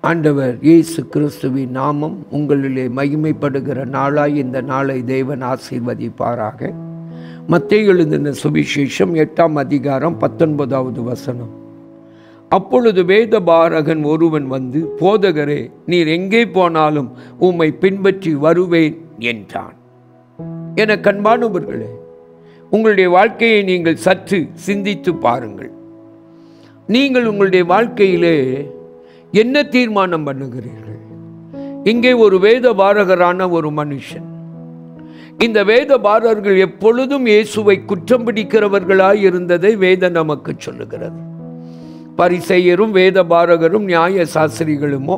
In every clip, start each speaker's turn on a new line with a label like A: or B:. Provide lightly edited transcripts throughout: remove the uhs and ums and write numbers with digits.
A: ஆண்டவர் இயேசு கிறிஸ்துவின் நாமம் உங்களிலே மகிமைப்படுகிற நாளாய் இந்த நாளை தேவன் ஆசீர்வதிப்பாராக. மத்தேயு எழுதின சுவிசேஷம் 8ஆம் அதிகாரம் 19வது வசனம். அப்பொழுது வேதபாரகன் ஒருவன் வந்து, போதகரே, நீர் எங்கே போனாலும் உம்மை பின்பற்றி வருவேன் என்றான். என கண்பானவர்களே, உங்களுடைய வாழ்க்கையை நீங்கள் சற்று சிந்தித்து பாருங்கள். நீங்கள் உங்களுடைய வாழ்க்கையிலே என்ன தீர்மானம் பண்ணுகிறீர்கள்? இங்கே ஒரு வேதபாரகரான ஒரு மனுஷன். இந்த வேதபாரகர்கள் எப்பொழுதும் இயேசுவை குற்றம் பிடிக்கிறவர்களாய் இருந்ததை வேதம் நமக்கு சொல்லுகிறது. பரிசேயரும் வேதபாரகரும் நியாய சாஸ்திரிகளுமோ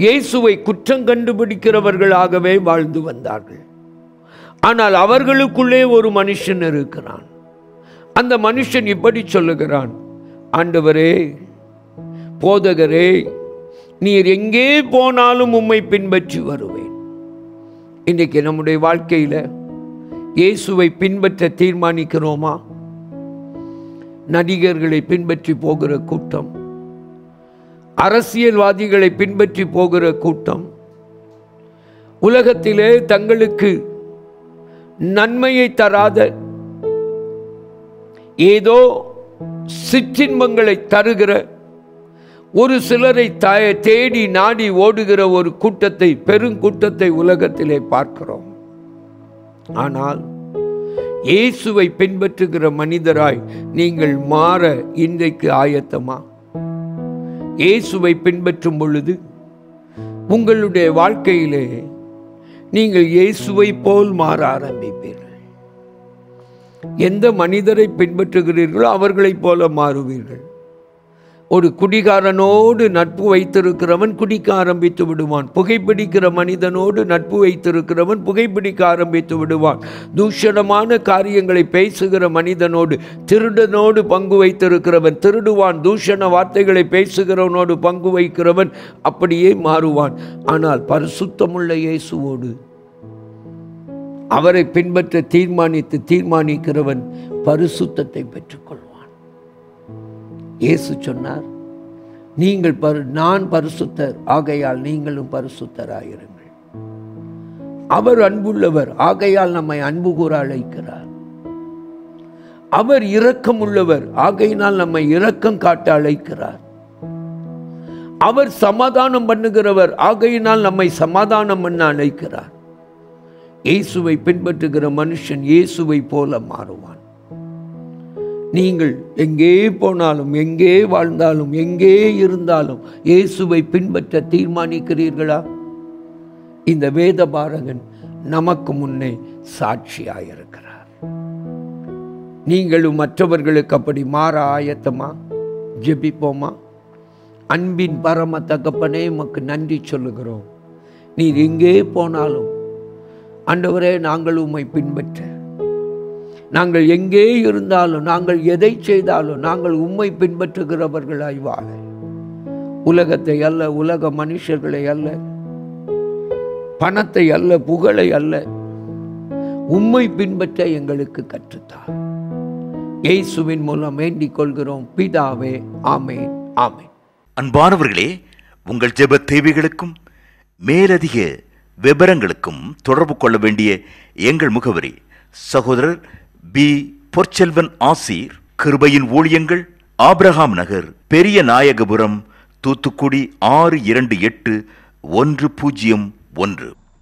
A: இயேசுவை குற்றம் கண்டுபிடிக்கிறவர்களாகவே வாழ்ந்து வந்தார்கள். ஆனால் அவர்களுக்குள்ளே ஒரு மனுஷன் இருக்கிறான். அந்த மனுஷன் இப்படி சொல்லுகிறான், ஆண்டவரே, போதகரே, நீர் எங்கே போனாலும் உம்மை பின்பற்றி வருவேன். இன்றைக்கு நம்முடைய வாழ்க்கையில் இயேசுவை பின்பற்ற தீர்மானிக்கிறோமா? நடிகர்களை பின்பற்றி போகிற கூட்டம், அரசியல்வாதிகளை பின்பற்றி போகிற கூட்டம், உலகத்திலே தங்களுக்கு நன்மையை தராத ஏதோ சிற்றின்பங்களை தருகிற ஒரு சிலரை தேடி நாடி ஓடுகிற ஒரு கூட்டத்தை, பெருங்கூட்டத்தை உலகத்திலே பார்க்கிறோம். ஆனால் இயேசுவை பின்பற்றுகிற மனிதராய் நீங்கள் மாற இன்றைக்கு ஆயத்தமா? இயேசுவை பின்பற்றும் பொழுது உங்களுடைய வாழ்க்கையிலே நீங்கள் இயேசுவை போல் மாற ஆரம்பிப்பீர்கள். எந்த மனிதரை பின்பற்றுகிறீர்களோ அவர்களைப் போல மாறுவீர்கள். ஒரு குடிகாரனோடு நட்பு வைத்திருக்கிறவன் குடிக்க ஆரம்பித்து விடுவான். புகைப்பிடிக்கிற மனிதனோடு நட்பு வைத்திருக்கிறவன் புகைப்பிடிக்க ஆரம்பித்து விடுவான். தூஷணமான காரியங்களை பேசுகிற மனிதனோடு, திருடனோடு பங்கு வைத்திருக்கிறவன் திருடுவான். தூஷண வார்த்தைகளை பேசுகிறவனோடு பங்கு வைக்கிறவன் அப்படியே மாறுவான். ஆனால் பரிசுத்தமுள்ள இயேசுவோடு அவரை பின்பற்ற தீர்மானிக்கிறவன் பரிசுத்தத்தை பெற்றுக்கொள்வான். இயேசு சொன்னார், நான் பரிசுத்தர், ஆகையால் நீங்களும் பரிசுத்தராயிருங்கள். அவர் அன்புள்ளவர், ஆகையால் நம்மை அன்பு கூற அழைக்கிறார். அவர் இரக்கம் உள்ளவர், ஆகையினால் நம்மை இரக்கம் காட்ட அழைக்கிறார். அவர் சமாதானம் பண்ணுகிறவர், ஆகையினால் நம்மை சமாதானம் பண்ண அழைக்கிறார். இயேசுவை பின்பற்றுகிற மனுஷன் இயேசுவை போல மாறுவான். நீங்கள் எங்கே போனாலும், எங்கே வாழ்ந்தாலும், எங்கே இருந்தாலும் இயேசுவை பின்பற்ற தீர்மானிக்கிறீர்களா? இந்த வேதபாரகன் நமக்கு முன்னே சாட்சியாயிருக்கிறார். நீங்களும் மற்றவர்களுக்கு அப்படி மாற ஆயத்தமா? ஜெபிப்போமா? அன்பின் பரம தகப்பனே, உமக்கு நன்றி சொல்லுகிறோம். நீர் எங்கே போனாலும் ஆண்டவரே, நாங்கள் உம்மை பின்பற்ற, நாங்கள் எங்கே இருந்தாலும், நாங்கள் எதை செய்தாலும் நாங்கள் உம்மை பின்பற்றுகிறவர்களாய் வாழ, உலகத்தை அல்ல, உலக மனுஷர்களை அல்ல, பணத்தை அல்ல, புகழை அல்ல, உம்மை பின்பற்ற எங்களுக்கு கற்றுத்தார். இயேசுவின் மூலம் வேண்டிக் கொள்கிறோம் பிதாவே, ஆமென், ஆமென்.
B: அன்பானவர்களே, உங்கள் ஜெப தேவைகளுக்கும் மேலதிக விவரங்களுக்கும் தொடர்பு கொள்ள வேண்டிய எங்கள் முகவரி: சகோதரர் பி. பொற்செல்வன் ஆசீர், கிருபையின் ஊழியங்கள், ஆபிரகாம் நகர், பெரிய நாயகபுரம், தூத்துக்குடி 628101.